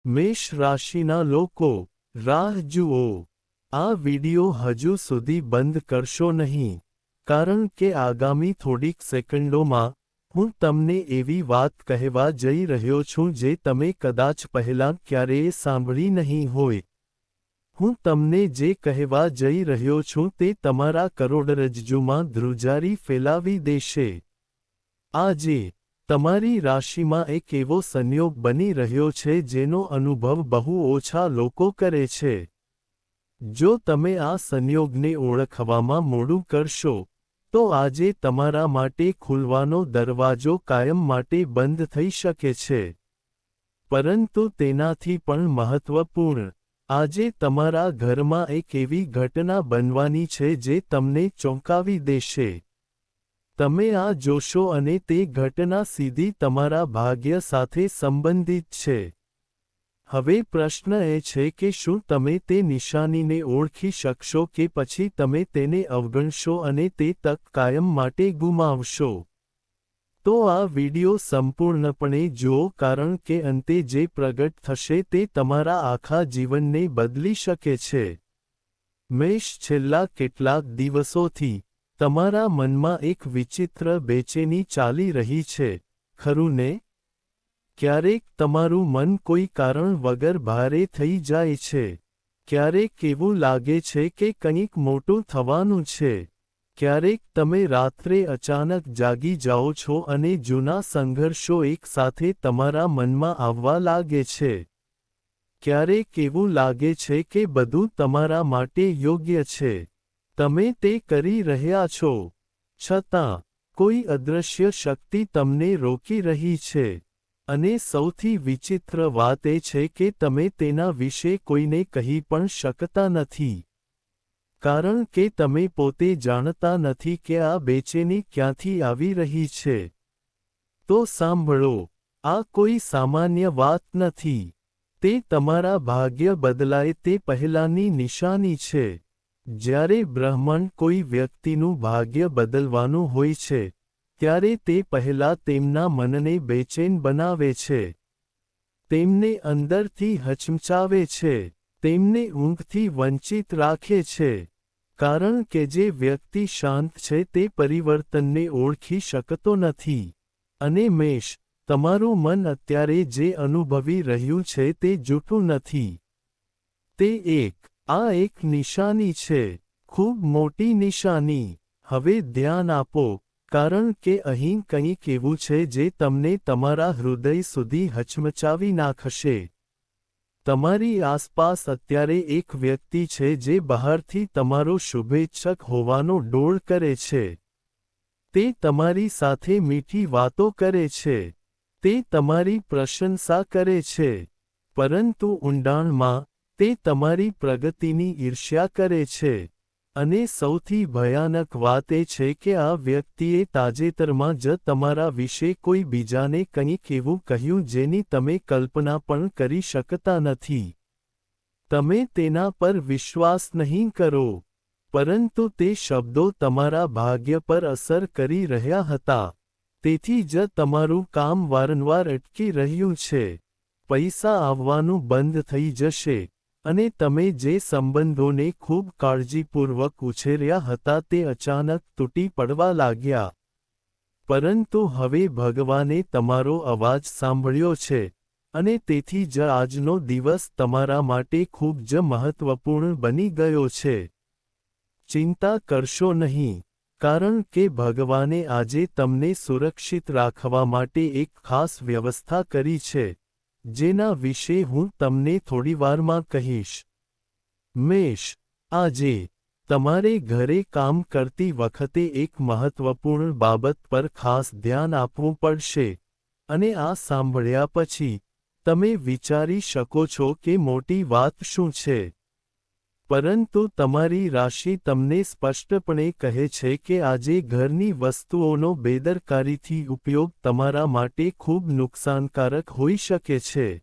મેષ રાશિના લોકો, રાહ જુઓ. આ વિડિયો હજુ સુધી બંધ કરશો નહીં, કારણ કે આગામી થોડીક સેકન્ડોમાં હું તમને એવી વાત કહેવા જઈ રહ્યો છું જે તમે કદાચ પહેલાં ક્યારેય સાંભળી નહીં હોય. હું તમને જે કહેવા જઈ રહ્યો છું તે તમારા કરોડરજ્જુમાં ધ્રુજારી ફેલાવી દેશે. આજે તમારી રાશિમાં એક એવો સંયોગ બની રહ્યો છે જેનો અનુભવ બહુ ઓછા લોકો કરે છે. જો તમે આ સંયોગને ઓળખવામાં મોડું કરશો, તો આજે તમારા માટે ખુલવાનો દરવાજો કાયમ માટે બંધ થઈ શકે છે. પરંતુ તેનાથી પણ મહત્વપૂર્ણ, આજે તમારા ઘરમાં એક એવી ઘટના બનવાની છે જે તમને ચોંકાવી દેશે. તમે આ જોશો અને તે ઘટના સીધી તમારા ભાગ્ય સાથે સંબંધિત છે. હવે પ્રશ્ન એ છે કે શું તમે તે નિશાનીને ઓળખી શકશો કે પછી તમે તેને અવગણશો અને તે તક કાયમ માટે ગુમાવશો? તો આ વિડિયો સંપૂર્ણપણે જુઓ, કારણ કે અંતે જે પ્રગટ થશે તે તમારા આખા જીવનને બદલી શકે છે. મેષ, છેલ્લા કેટલાક દિવસોથી તમારા મનમાં એક વિચિત્ર બેચેની ચાલી રહી છે, ખરું ને? ક્યારેક તમારું મન કોઈ કારણ વગર ભારે થઈ જાય છે. ક્યારેક એવું લાગે છે કે કંઈક મોટું થવાનું છે. ક્યારેક તમે રાત્રે અચાનક જાગી જાઓ છો અને જૂના સંઘર્ષો એકસાથે તમારા મનમાં આવવા લાગે છે. ક્યારેક એવું લાગે છે કે બધું તમારા માટે યોગ્ય છે. તમે તે કરી રહ્યા છો, છતાં કોઈ અદૃશ્ય શક્તિ તમને રોકી રહી છે. અને સૌથી વિચિત્ર વાત એ છે કે તમે તેના વિશે કોઈને કહી પણ શકતા નથી. કારણ કે તમે પોતે જાણતા નથી કે આ બેચેની ક્યાંથી આવી રહી છે. તો સાંભળો, આ કોઈ સામાન્ય વાત નથી. તે તમારા ભાગ્ય બદલાય તે પહેલાંની નિશાની છે. જ્યારે બ્રહ્માંડ કોઈ વ્યક્તિનું ભાગ્ય બદલવાનું હોય છે, ત્યારે તે પહેલાં તેમના મનને બેચેન બનાવે છે. તેમને અંદરથી હચમચાવે છે. તેમને ઊંઘથી વંચિત રાખે છે. કારણ કે જે વ્યક્તિ શાંત છે તે પરિવર્તનને ઓળખી શકતો નથી. અને મેષ, તમારું મન અત્યારે જે અનુભવી રહ્યું છે તે જૂઠું નથી. તે આ એક નિશાની છે, ખૂબ મોટી નિશાની. હવે ધ્યાન આપો, કારણ કે અહીં કંઈક એવું છે જે તમને તમારા હૃદય સુધી હચમચાવી નાખશે. તમારી આસપાસ અત્યારે એક વ્યક્તિ છે જે બહારથી તમારો શુભેચ્છક હોવાનો ડોળ કરે છે. તે તમારી સાથે મીઠી વાતો કરે છે. તે તમારી પ્રશંસા કરે છે. પરંતુ ઊંડાણમાં, તે તમારી પ્રગતિની ઈર્ષ્યા કરે છે. અને સૌથી ભયાનક વાત એ છે કે આ વ્યક્તિએ તાજેતરમાં જ તમારા વિશે કોઈ બીજાને કંઈક એવું કહ્યું જેની તમે કલ્પના પણ કરી શકતા નથી. તમે તેના પર વિશ્વાસ નહીં કરો. પરંતુ તે શબ્દો તમારા ભાગ્ય પર અસર કરી રહ્યા હતા. તેથી જ તમારું કામ વારંવાર અટકી રહ્યું છે. પૈસા આવવાનું બંધ થઈ જશે. અને તમે જે સંબંધોને ખૂબ કાળજીપૂર્વક ઉછેર્યા હતા તે અચાનક તૂટી પડવા લાગ્યા. પરંતુ હવે ભગવાને તમારો અવાજ સાંભળ્યો છે. અને તેથી જ આજનો દિવસ તમારા માટે ખૂબ જ મહત્વપૂર્ણ બની ગયો છે. ચિંતા કરશો નહીં, કારણ કે ભગવાને આજે તમને સુરક્ષિત રાખવા માટે એક ખાસ વ્યવસ્થા કરી છે, જેના વિશે હું તમને થોડીવારમાં કહીશ. મેષ, આજે તમારે ઘરે કામ કરતી વખતે એક મહત્વપૂર્ણ બાબત પર ખાસ ધ્યાન આપવું પડશે. અને આ સાંભળ્યા પછી, તમે વિચારી શકો છો કે મોટી વાત શું છે. પરંતુ તમારી રાશિ તમને સ્પષ્ટપણે કહે છે કે આજે ઘરની વસ્તુઓનો બેદરકારીથી ઉપયોગ તમારા માટે ખૂબ નુકસાનકારક હોઈ શકે છે.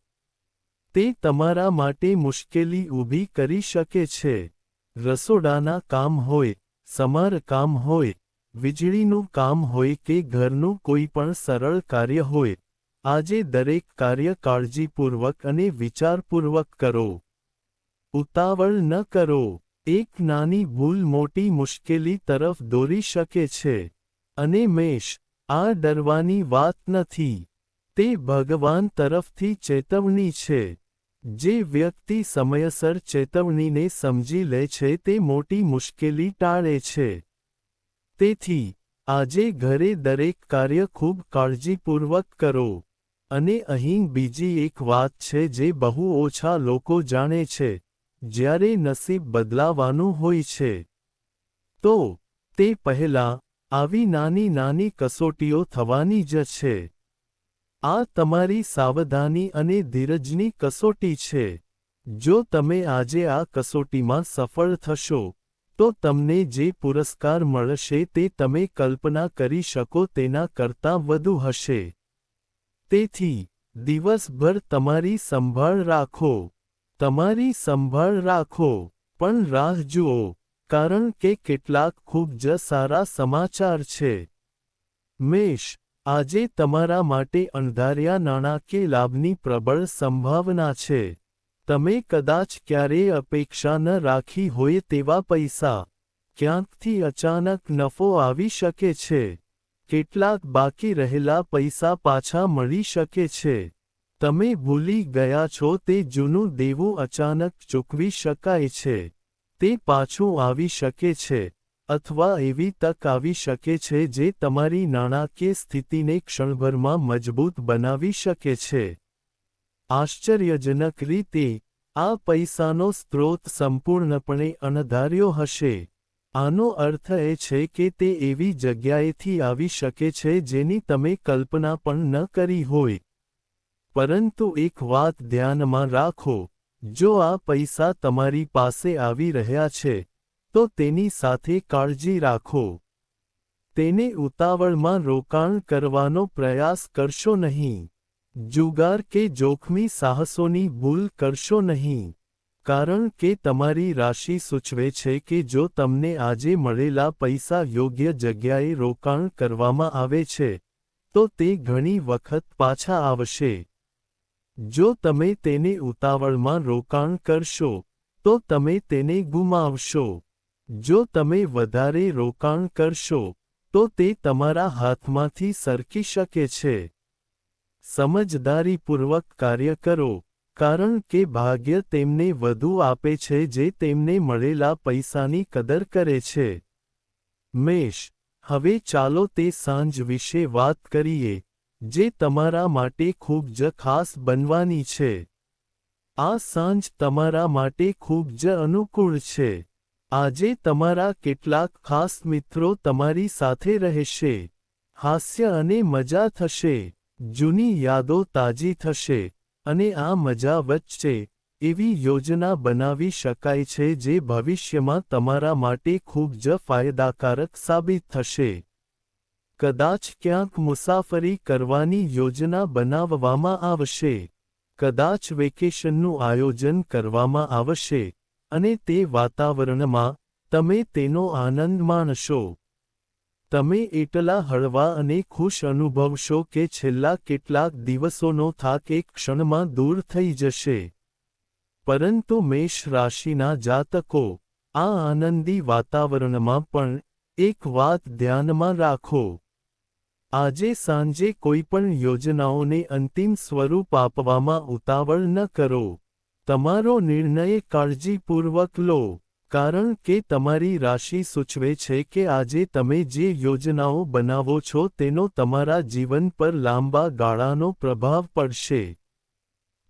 તે તમારા માટે મુશ્કેલી ઊભી કરી શકે છે. રસોડાના કામ હોય, સમારકામ હોય, વીજળીનું કામ હોય કે ઘરનું કોઈ પણ સરળ કાર્ય હોય, આજે દરેક કાર્ય કાળજીપૂર્વક અને વિચારપૂર્વક કરો. ઉતાવળ ન કરો. એક નાની ભૂલ મોટી મુશ્કેલી તરફ દોરી શકે છે. અને મેષ, આ ડરવાની વાત નથી. તે ભગવાન તરફથી ચેતવણી છે. જે વ્યક્તિ સમયસર ચેતવણીને સમજી લે છે તે મોટી મુશ્કેલી ટાળે છે. તેથી આજે ઘરે દરેક કાર્ય ખૂબ કાળજીપૂર્વક કરો. અને અહીં બીજી એક વાત છે જે બહુ ઓછા લોકો જાણે છે. જ્યારે નસીબ બદલાવાનું હોય છે, તો તે પહેલાં આવી નાની નાની કસોટીઓ થવાની જ છે. આ તમારી સાવધાની અને ધીરજની કસોટી છે. જો તમે આજે આ કસોટીમાં સફળ થશો, તો તમને જે પુરસ્કાર મળશે તે તમે કલ્પના કરી શકો તેના કરતાં વધુ હશે. તેથી દિવસભર તમારી સંભાળ રાખો. તમારી સંભાળ રાખો, પણ રાહ જુઓ, કારણ કે કેટલાક ખૂબ જ સારા સમાચાર છે. મેષ, આજે તમારા માટે અણધાર્યા નાણાકીય લાભની પ્રબળ સંભાવના છે. તમે કદાચ ક્યારેય અપેક્ષા ન રાખી હોય તેવા પૈસા. ક્યાંકથી અચાનક નફો આવી શકે છે. કેટલાક બાકી રહેલા પૈસા પાછા મળી શકે છે. તમે ભૂલી ગયા છો તે જૂનું દેવું અચાનક ચૂકવી શકાય છે. તે પાછું આવી શકે છે. અથવા એવી તક આવી શકે છે જે તમારી નાણાકીય સ્થિતિને ક્ષણભરમાં મજબૂત બનાવી શકે છે. આશ્ચર્યજનક રીતે, આ પૈસાનો સ્ત્રોત સંપૂર્ણપણે અણધાર્યો હશે. આનો અર્થ એ છે કે તે એવી જગ્યાએથી આવી શકે છે જેની તમે કલ્પના પણ ન કરી હોય. પરંતુ એક વાત ધ્યાનમાં રાખો, જો આ પૈસા તમારી પાસે આવી રહ્યા છે, તો તેની સાથે કાળજી રાખો. તેને ઉતાવળમાં રોકાણ કરવાનો પ્રયાસ કરશો નહીં. જુગાર કે જોખમી સાહસોની ભૂલ કરશો નહીં. કારણ કે તમારી રાશિ સૂચવે છે કે જો તમને આજે મળેલા પૈસા યોગ્ય જગ્યાએ રોકાણ કરવામાં આવે છે, તો તે ઘણી વખત પાછા આવશે. જો તમે તેને ઉતાવળમાં રોકાણ કરશો, તો તમે તેને ગુમાવશો. જો તમે વધારે રોકાણ કરશો, તો તે તમારા હાથમાંથી સરકી શકે છે. સમજદારીપૂર્વક કાર્ય કરો, કારણ કે ભાગ્ય તેમને વધુ આપે છે જે તેમને મળેલા પૈસાની કદર કરે છે. મેષ, હવે ચાલો તે સાંજ વિશે વાત કરીએ, જે તમારા માટે ખૂબ જ ખાસ બનવાની છે. આ સાંજ તમારા માટે ખૂબ જ અનુકૂળ છે. આજે તમારા કેટલાક ખાસ મિત્રો તમારી સાથે રહેશે. હાસ્ય અને મજા થશે. જૂની યાદો તાજી થશે. અને આ મજા વચ્ચે, એવી યોજના બનાવી શકાય છે જે ભવિષ્યમાં તમારા માટે ખૂબ જ ફાયદાકારક સાબિત થશે. કદાચ ક્યાંક મુસાફરી કરવાની યોજના બનાવવામાં આવશે. કદાચ વેકેશનનું આયોજન કરવામાં આવશે, અને તે વાતાવરણમાં, તમે તેનો આનંદ માણશો. તમે એટલા હળવા અને ખુશ અનુભવશો કે છેલ્લા કેટલાક દિવસોનો થાક એક ક્ષણમાં દૂર થઈ જશે. પરંતુ મેષ રાશિના જાતકો, આ આનંદી વાતાવરણમાં પણ, એક વાત ધ્યાનમાં રાખો. આજે સાંજે કોઈપણ યોજનાઓને અંતિમ સ્વરૂપ આપવામાં ઉતાવળ ન કરો. તમારો નિર્ણય કાળજીપૂર્વક લો, કારણ કે તમારી રાશિ સૂચવે છે કે આજે તમે જે યોજનાઓ બનાવો છો તેનો તમારા જીવન પર લાંબા ગાળાનો પ્રભાવ પડશે.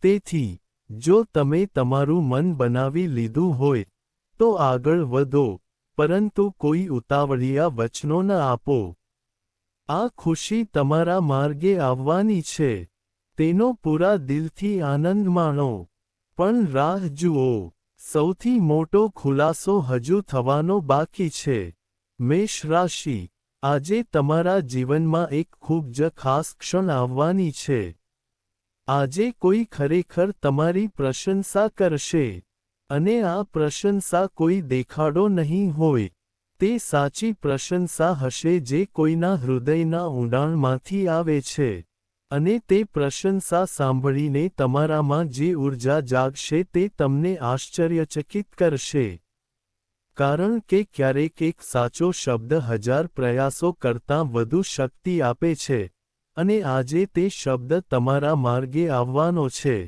તેથી, જો તમે તમારું મન બનાવી લીધું હોય, તો આગળ વધો, પરંતુ કોઈ ઉતાવળિયા વચનો ન આપો. આ ખુશી તમારા માર્ગે આવવાની છે. તેનો પૂરા દિલથી આનંદ માણો. પણ રાહ જુઓ. સૌથી મોટો ખુલાસો હજુ થવાનો બાકી છે. મેષ રાશિ, આજે તમારા જીવનમાં એક ખૂબ જ ખાસ ક્ષણ આવવાની છે. આજે કોઈ ખરેખર તમારી પ્રશંસા કરશે. અને આ પ્રશંસા કોઈ દેખાડો નહીં હોય. તે સાચી પ્રશંસા હશે જે કોઈના હૃદયના ઊંડાણમાંથી આવે છે. અને તે પ્રશંસા સાંભળીને તમારામાં જે ઊર્જા જાગશે તે તમને આશ્ચર્યચકિત કરશે. કારણ કે ક્યારેક એક સાચો શબ્દ 1000 પ્રયાસો કરતાં વધુ શક્તિ આપે છે, અને આજે તે શબ્દ તમારા માર્ગે આવવાનો છે.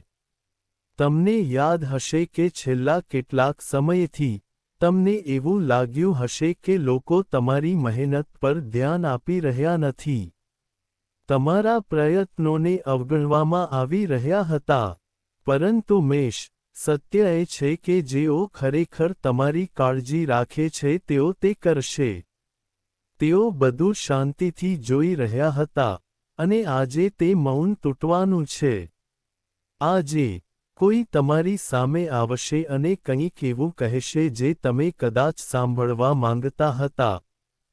તમને યાદ હશે કે છેલ્લા કેટલાક સમયથી, તમને એવું લાગ્યું હશે કે લોકો તમારી મહેનત પર ધ્યાન આપી રહ્યા નથી. તમારા પ્રયત્નોને અવગણવામાં આવી રહ્યા હતા. પરંતુ મેષ, સત્ય એ છે કે જેઓ ખરેખર તમારી કાળજી રાખે છે તેઓ તે કરશે. તેઓ બધું શાંતિથી જોઈ રહ્યા હતા, અને આજે તે મૌન તૂટવાનું છે. આજે, કોઈ તમારી સામે આવશે અને કંઈક એવું કહેશે જે તમે કદાચ સાંભળવા માંગતા હતા,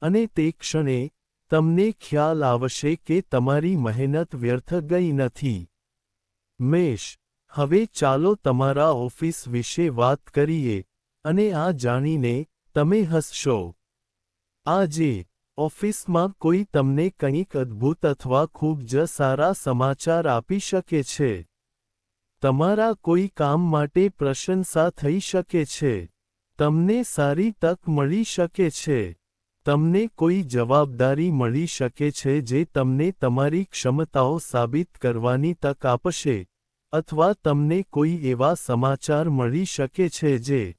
અને તે ક્ષણે, તમને ખ્યાલ આવશે કે તમારી મહેનત વ્યર્થ ગઈ નથી. મેષ, હવે ચાલો તમારા ઓફિસ વિશે વાત કરીએ, અને આ જાણીને, તમે હસશો. આજે, ઓફિસમાં કોઈ તમને કંઈક અદ્ભુત અથવા ખૂબ જ સારા સમાચાર આપી શકે છે. તમારા કોઈ કામ માટે પ્રશંસા થઈ શકે છે. તમને સારી તક મળી શકે છે. તમને કોઈ જવાબદારી મળી શકે છે જે તમને તમારી ક્ષમતાઓ સાબિત કરવાની તક આપશે, અથવા તમને કોઈ એવા સમાચાર મળી શકે છે જે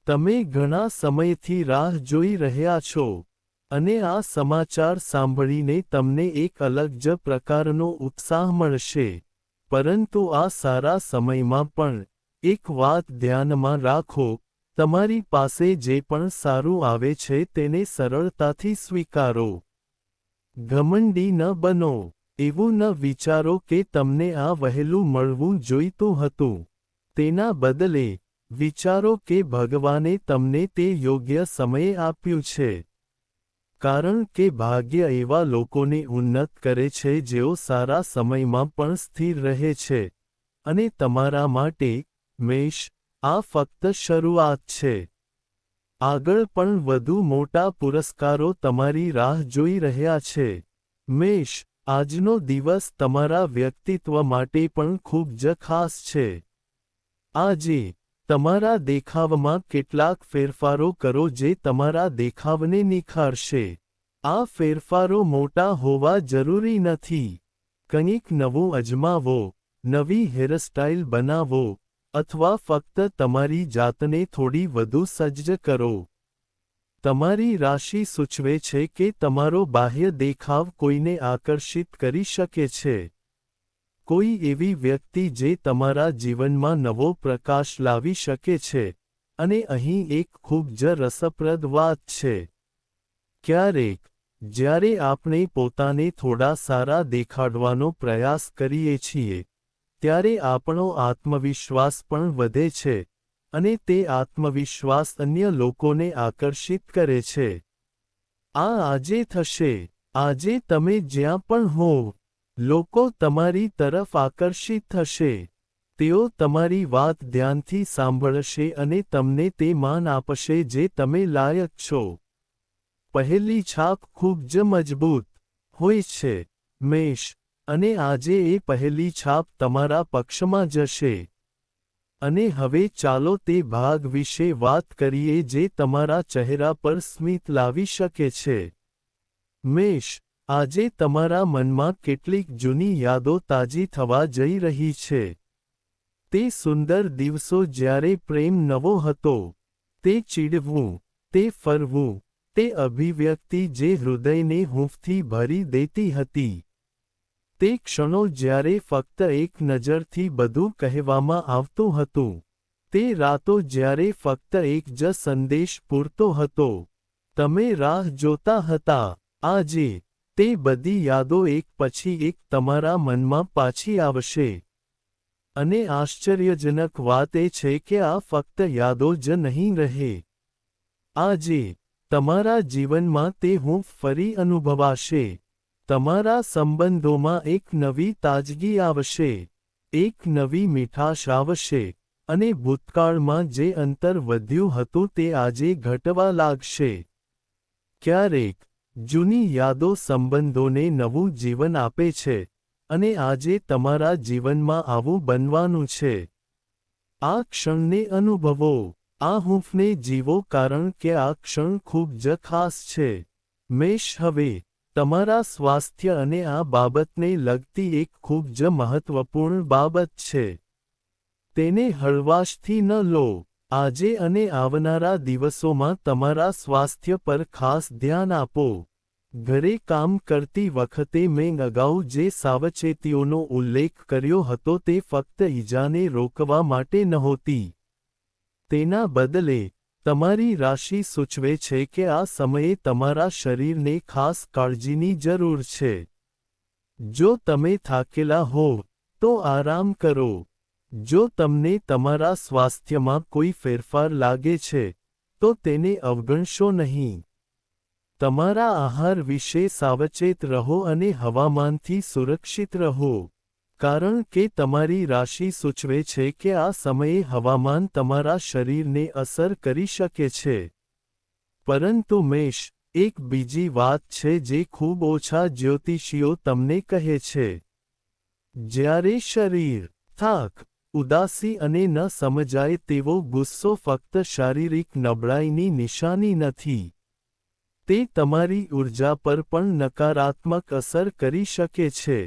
તમે ઘણા સમયથી રાહ જોઈ રહ્યા છો. અને આ સમાચાર સાંભળીને તમને એક અલગ જ પ્રકારનો ઉત્સાહ મળશે. પરંતુ આ સારા સમયમાં પણ, એક વાત ધ્યાનમાં રાખો, તમારી પાસે જે પણ સારું આવે છે તેને સરળતાથી સ્વીકારો. ઘમંડી ન બનો. એવું ન વિચારો કે તમને આ વહેલું મળવું જોઈતું હતું. તેના બદલે, વિચારો કે ભગવાને તમને તે યોગ્ય સમયે આપ્યું છે. કારણ કે ભાગ્ય એવા લોકોને ઉન્નત કરે છે જેઓ સારા સમયમાં પણ સ્થિર રહે છે. અને તમારા માટે, મેષ, આ ફક્ત શરૂઆત છે. આગળ પણ વધુ મોટા પુરસ્કારો તમારી રાહ જોઈ રહ્યા છે. મેષ, આજનો દિવસ તમારા વ્યક્તિત્વ માટે પણ ખૂબ જ ખાસ છે. આજે, તમારા દેખાવમાં કેટલાક ફેરફારો કરો જે તમારા દેખાવને નિખારશે. આ ફેરફારો મોટા હોવા જરૂરી નથી. કંઈક નવું અજમાવો, નવી હેરસ્ટાઇલ બનાવો, અથવા ફક્ત તમારી જાતને થોડી વધુ સજ્જ કરો. તમારી રાશિ સૂચવે છે કે તમારો બાહ્ય દેખાવ કોઈને આકર્ષિત કરી શકે છે. કોઈ એવી વ્યક્તિ જે તમારા જીવનમાં નવો પ્રકાશ લાવી શકે છે. અને અહીં એક ખૂબ જ રસપ્રદ વાત છે. ક્યારેક, જ્યારે આપણે પોતાને થોડા સારા દેખાડવાનો પ્રયાસ કરીએ છીએ, ત્યારે આપણો આત્મવિશ્વાસ પણ વધે છે, અને તે આત્મવિશ્વાસ અન્ય લોકોને આકર્ષિત કરે છે. આ આજે થશે. આજે તમે જ્યાં પણ હોવ, લોકો તમારી તરફ આકર્ષિત થશે. તેઓ તમારી વાત ધ્યાનથી સાંભળશે અને તમને તે માન આપશે જે તમે લાયક છો. પહેલી છાપ ખૂબ જ મજબૂત હોય છે, મેષ, અને આજે એ પહેલી છાપ તમારા પક્ષમાં જશે. અને હવે ચાલો તે ભાગ વિશે વાત કરીએ જે તમારા ચહેરા પર સ્મિત લાવી શકે છે. મેષ, આજે તમારા મનમાં કેટલીક જૂની યાદો તાજી થવા જઈ રહી છે. તે સુંદર દિવસો જ્યારે પ્રેમ નવો હતો. તે ચીડવું, તે ફરવું, તે અભિવ્યક્તિ જે હૃદયને હૂંફથી ભરી દેતી હતી. તે ક્ષણો જ્યારે ફક્ત એક નજરથી બધું કહેવામાં આવતું હતું. તે રાતો જ્યારે ફક્ત એક જ સંદેશ પૂરતો હતો. તમે રાહ જોતા હતા. આજે, તે બધી યાદો એક પછી એક તમારા મનમાં પાછી આવશે. અને આશ્ચર્યજનક વાત એ છે કે આ ફક્ત યાદો જ નહીં રહે. આજે, તમારા જીવનમાં તે હૂંફ ફરી અનુભવાશે. તમારા સંબંધોમાં એક નવી તાજગી આવશે. એક નવી મીઠાશ આવશે, અને ભૂતકાળમાં જે અંતર વધ્યું હતું તે આજે ઘટવા લાગશે. ક્યારેક, જૂની યાદો સંબંધોને નવું જીવન આપે છે. અને આજે તમારા જીવનમાં આવું બનવાનું છે. આ ક્ષણને અનુભવો, આ હૂંફને જીવો કારણ કે આ ક્ષણ ખૂબ જ ખાસ છે. મેષ હવે, તમારા સ્વાસ્થ્ય અને આ બાબતને લગતી એક ખૂબ જ મહત્વપૂર્ણ બાબત છે. તેને હળવાશથી ન લો. આજે અને આવનારા દિવસોમાં તમારા સ્વાસ્થ્ય પર ખાસ ધ્યાન આપો. ઘરે કામ કરતી વખતે મેં અગાઉ જે સાવચેતીઓનો ઉલ્લેખ કર્યો હતો તે ફક્ત ઈજાને રોકવા માટે નહોતી. તેના બદલે, તમારી રાશિ સૂચવે છે કે આ સમયે તમારા શરીરને ખાસ કાળજીની જરૂર છે. જો તમે થાકેલા હોવ, તો આરામ કરો. જો તમને તમારા સ્વાસ્થ્યમાં કોઈ ફેરફાર લાગે છે, તો તેને અવગણશો નહીં. તમારા આહાર વિશે સાવચેત રહો અને હવામાનથી સુરક્ષિત રહો. કારણ કે તમારી રાશિ સૂચવે છે કે આ સમયે હવામાન તમારા શરીરને અસર કરી શકે છે. પરંતુ મેષ, એક બીજી વાત છે જે ખૂબ ઓછા જ્યોતિષીઓ તમને કહે છે. જ્યારે શરીર, થાક, ઉદાસી અને ન સમજાય તેવો ગુસ્સો ફક્ત શારીરિક નબળાઈની નિશાની નથી. તે તમારી ઊર્જા પર પણ નકારાત્મક અસર કરી શકે છે.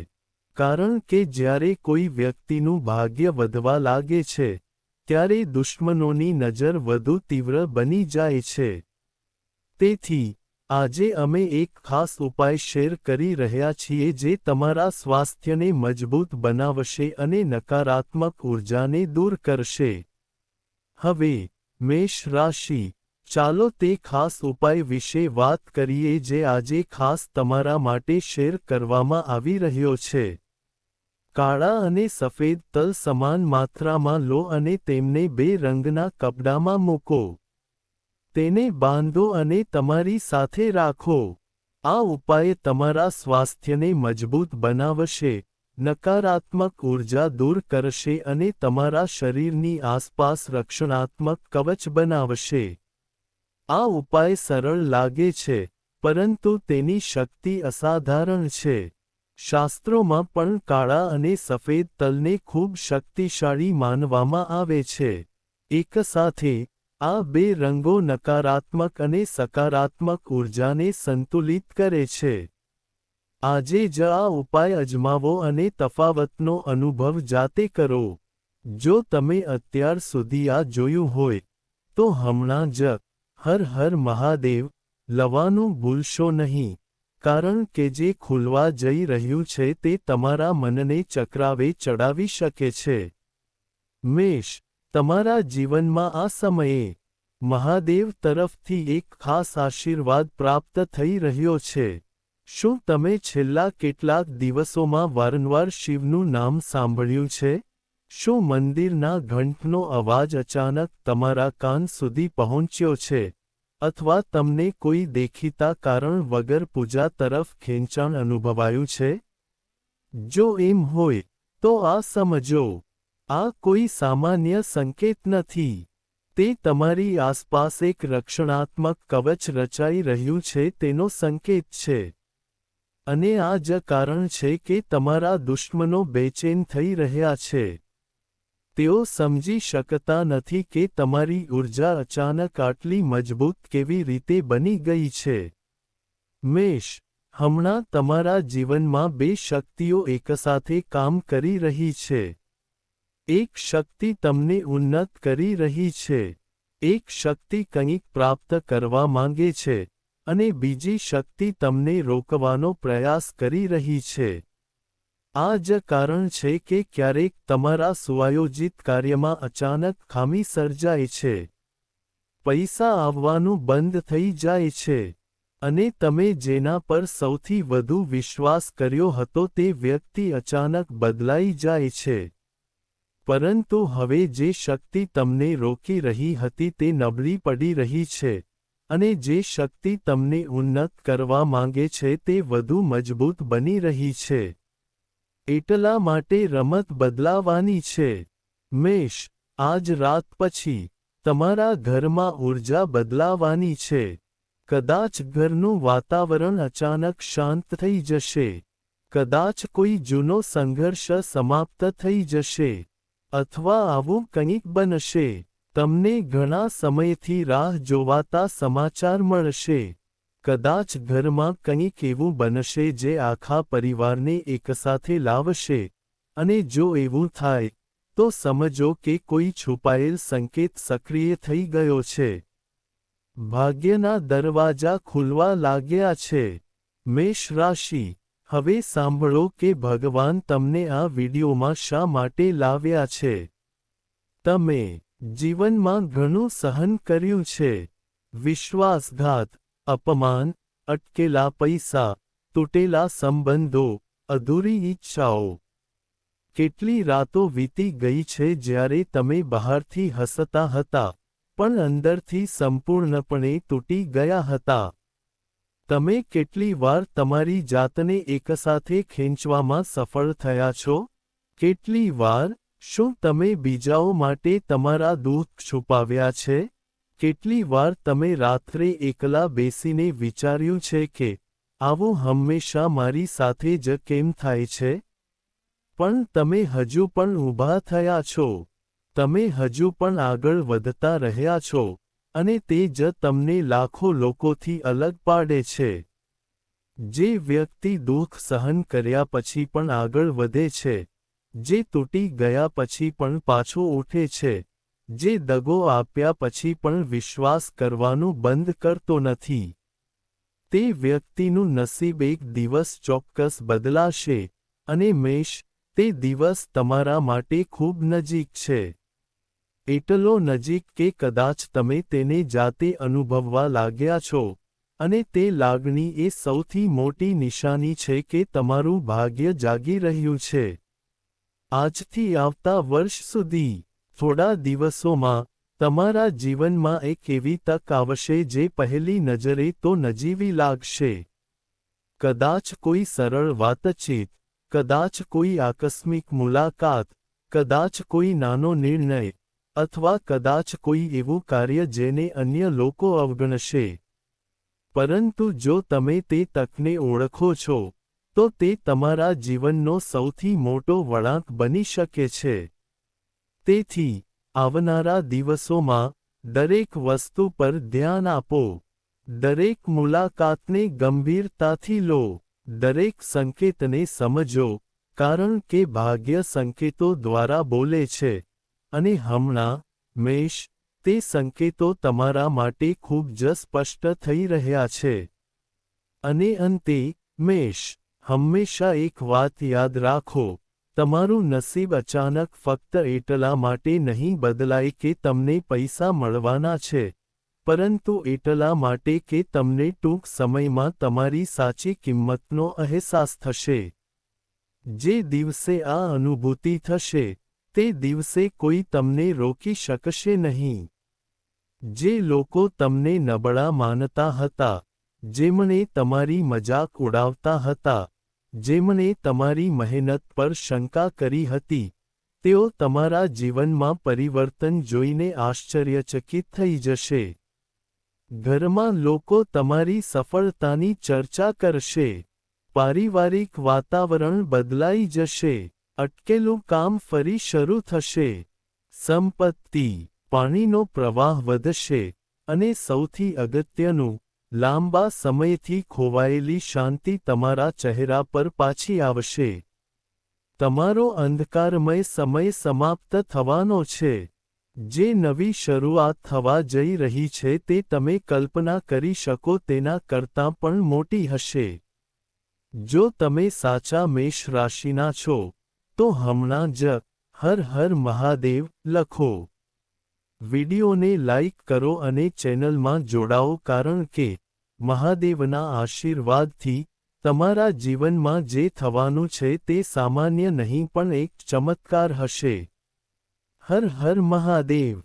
કારણ કે જ્યારે કોઈ વ્યક્તિનું ભાગ્ય વધવા લાગે છે, ત્યારે દુશ્મનોની નજર વધુ તીવ્ર બની જાય છે. તેથી, આજે અમે એક ખાસ ઉપાય શેર કરી રહ્યા છીએ જે તમારા સ્વાસ્થ્યને મજબૂત બનાવશે અને નકારાત્મક ઊર્જાને દૂર કરશે. હવે, મેષ રાશિ, ચાલો તે ખાસ ઉપાય વિશે વાત કરીએ જે આજે ખાસ તમારા માટે શેર કરવામાં આવી રહ્યો છે. કાળા અને સફેદ તલ સમાન માત્રામાં લો અને તેમને 2 રંગના કપડામાં મૂકો. તેને બાંધો અને તમારી સાથે રાખો. આ ઉપાય તમારા સ્વાસ્થ્યને મજબૂત બનાવશે, નકારાત્મક ઊર્જા દૂર કરશે અને તમારા શરીરની આસપાસ રક્ષણાત્મક કવચ બનાવશે. આ ઉપાય સરળ લાગે છે, પરંતુ તેની શક્તિ અસાધારણ છે. શાસ્ત્રોમાં પણ કાળા અને સફેદ તલને ખૂબ શક્તિશાળી માનવામાં આવે છે. એકસાથે, આ 2 રંગો નકારાત્મક અને સકારાત્મક ઊર્જાને સંતુલિત કરે છે. આજે જ આ ઉપાય અજમાવો અને તફાવતનો અનુભવ જાતે કરો. જો તમે અત્યાર સુધી આ જોયું હોય, તો હમણાં જ હર હર મહાદેવ લવાનું ભૂલશો નહીં, કારણ કે જે ખુલવા જઈ રહ્યું છે તે તમારા મનને ચક્રાવે ચડાવી શકે છે. મેષ, તમારા જીવનમાં આ સમયે મહાદેવ તરફથી એક ખાસ આશીર્વાદ પ્રાપ્ત થઈ રહ્યો છે. શું તમે છેલ્લા કેટલાક દિવસોમાં વારંવાર શિવનું નામ સાંભળ્યું છે? શું મંદિરના ઘંટનો અવાજ અચાનક તમારા કાન સુધી પહોંચ્યો છે? અથવા તમને કોઈ દેખીતા કારણ વગર પૂજા તરફ ખેંચાણ અનુભવાયું છે? જો એમ હોય, તો આ સમજો. આ કોઈ સામાન્ય સંકેત નથી. તે તમારી આસપાસ એક રક્ષણાત્મક કવચ રચાઈ રહ્યું છે તેનો સંકેત છે. અને આ જ કારણ છે કે તમારા દુશ્મનો બેચેન થઈ રહ્યા છે. તેઓ સમજી શકતા નથી કે તમારી ઊર્જા અચાનક આટલી મજબૂત કેવી રીતે બની ગઈ છે. મેષ, હમણાં તમારા જીવનમાં 2 શક્તિઓ એકસાથે કામ કરી રહી છે. એક શક્તિ તમને ઉન્નત કરી રહી છે. એક શક્તિ કંઈક પ્રાપ્ત કરવા માંગે છે, અને બીજી શક્તિ તમને રોકવાનો પ્રયાસ કરી રહી છે. આ જ કારણ છે કે ક્યારેક તમારા સુઆયોજિત કાર્યમાં અચાનક ખામી સર્જાય છે. પૈસા આવવાનું બંધ થઈ જાય છે. અને તમે જેના પર સૌથી વધુ વિશ્વાસ કર્યો હતો તે વ્યક્તિ અચાનક બદલાઈ જાય છે. પરંતુ હવે જે શક્તિ તમને રોકી રહી હતી તે નબળી પડી રહી છે, અને જે શક્તિ તમને ઉન્નત કરવા માંગે છે તે વધુ મજબૂત બની રહી છે. એટલા માટે રમત બદલાવાની છે. મેષ, આજ રાત પછી, તમારા ઘરમાં ઊર્જા બદલાવાની છે. કદાચ ઘરનું વાતાવરણ અચાનક શાંત થઈ જશે. કદાચ કોઈ જૂનો સંઘર્ષ સમાપ્ત થઈ જશે, અથવા આવું કંઈક બનશે. તમને ઘણા સમયથી રાહ જોવાતા સમાચાર મળશે. કદાચ ઘરમાં કંઈક એવું બનશે જે આખા પરિવારને એકસાથે લાવશે, અને જો એવું થાય, તો સમજો કે કોઈ છુપાયેલ સંકેત સક્રિય થઈ ગયો છે. ભાગ્યના દરવાજા ખુલવા લાગ્યા છે. મેષ રાશિ, હવે સાંભળો કે ભગવાન તમને આ વિડીયોમાં શા માટે લાવ્યા છે. તમે જીવનમાં ઘણું સહન કર્યું છે. વિશ્વાસઘાત, અપમાન, અટકેલા પૈસા, તૂટેલા સંબંધો, અધૂરી ઈચ્છાઓ. કેટલી રાતો વીતી ગઈ છે જ્યારે તમે બહારથી હસતા હતા, પણ અંદરથી સંપૂર્ણપણે તૂટી ગયા હતા. તમે કેટલી વાર તમારી જાતને એકસાથે ખેંચવામાં સફળ થયા છો? કેટલી વાર, શું તમે બીજાઓ માટે તમારા દુઃખ છુપાવ્યા છે? કેટલી વાર તમે રાત્રે એકલા બેસીને વિચાર્યું છે કે, આવું હંમેશા મારી સાથે જ કેમ થાય છે? પણ તમે હજુ પણ ઊભા થયા છો. તમે હજુ પણ આગળ વધતા રહ્યા છો, અને તે જ તમને લાખો લોકોથી અલગ પાડે છે. જે વ્યક્તિ દુઃખ સહન કર્યા પછી પણ આગળ વધે છે, જે તૂટી ગયા પછી પણ પાછો ઉઠે છે, જે દગો આપ્યા પછી પણ વિશ્વાસ કરવાનું બંધ કરતો નથી, તે વ્યક્તિનું નસીબ એક દિવસ ચોક્કસ બદલાશે. અને મેષ, તે દિવસ તમારા માટે ખૂબ નજીક છે. એટલો નજીક કે કદાચ તમે તેને જાતે અનુભવવા લાગ્યા છો, અને તે લાગણી એ સૌથી મોટી નિશાની છે કે તમારું ભાગ્ય જાગી રહ્યું છે. આજથી આવતા વર્ષ સુધી, થોડા દિવસોમાં, તમારા જીવનમાં એક એવી તક આવશે જે પહેલી નજરે તો નજીવી લાગશે. કદાચ કોઈ સરળ વાતચીત, કદાચ કોઈ આકસ્મિક મુલાકાત, કદાચ કોઈ નાનો નિર્ણય, અથવા કદાચ કોઈ એવું કાર્ય જેને અન્ય લોકો અવગણશે. પરંતુ જો તમે તે તકને ઓળખો છો, તો તે તમારા જીવનનો સૌથી મોટો વળાંક બની શકે છે. તેથી, આવનારા દિવસોમાં, દરેક વસ્તુ પર ધ્યાન આપો. દરેક મુલાકાતને ગંભીરતાથી લો. દરેક સંકેતને સમજો, કારણ કે ભાગ્ય સંકેતો દ્વારા બોલે છે. અને હમણાં, મેષ, તે સંકેતો તમારા માટે ખૂબ જ સ્પષ્ટ થઈ રહ્યા છે. અને અંતે, મેષ, હંમેશા એક વાત યાદ રાખો, તમારું નસીબ અચાનક ફક્ત એટલા માટે નહીં બદલાય કે તમને પૈસા મળવાના છે, પરંતુ એટલા માટે કે તમને ટૂંક સમયમાં તમારી સાચી કિંમતનો અહેસાસ થશે. જે દિવસે આ અનુભૂતિ થશે, તે દિવસે કોઈ તમને રોકી શકશે નહીં. જે લોકો તમને નબળા માનતા હતા, જેમણે તમારી મજાક ઉડાવતા હતા, જેમણે તમારી મહેનત પર શંકા કરી હતી, તેઓ તમારા જીવનમાં પરિવર્તન જોઈને આશ્ચર્યચકિત થઈ જશે. ઘરમાં લોકો તમારી સફળતાની ચર્ચા કરશે. પારિવારિક વાતાવરણ બદલાઈ જશે. અટકેલું કામ ફરી શરૂ થશે. સંપત્તિ, પાણીનો પ્રવાહ વધશે, અને સૌથી અગત્યનું, લાંબા સમયથી ખોવાયેલી શાંતિ તમારા ચહેરા પર પાછી આવશે. તમારો અંધકારમય સમય સમાપ્ત થવાનો છે. જે નવી શરૂઆત થવા જઈ રહી છે તે તમે કલ્પના કરી શકો તેના કરતાં પણ મોટી હશે. જો તમે સાચા મેષ રાશિના છો, તો હમણાં જ હર હર મહાદેવ લખો. વિડિયોને લાઇક કરો અને ચેનલમાં જોડાઓ કારણ કે, મહાદેવના આશીર્વાદથી, તમારા જીવનમાં જે થવાનું છે તે સામાન્ય નહીં પણ એક ચમત્કાર હશે. હર હર મહાદેવ.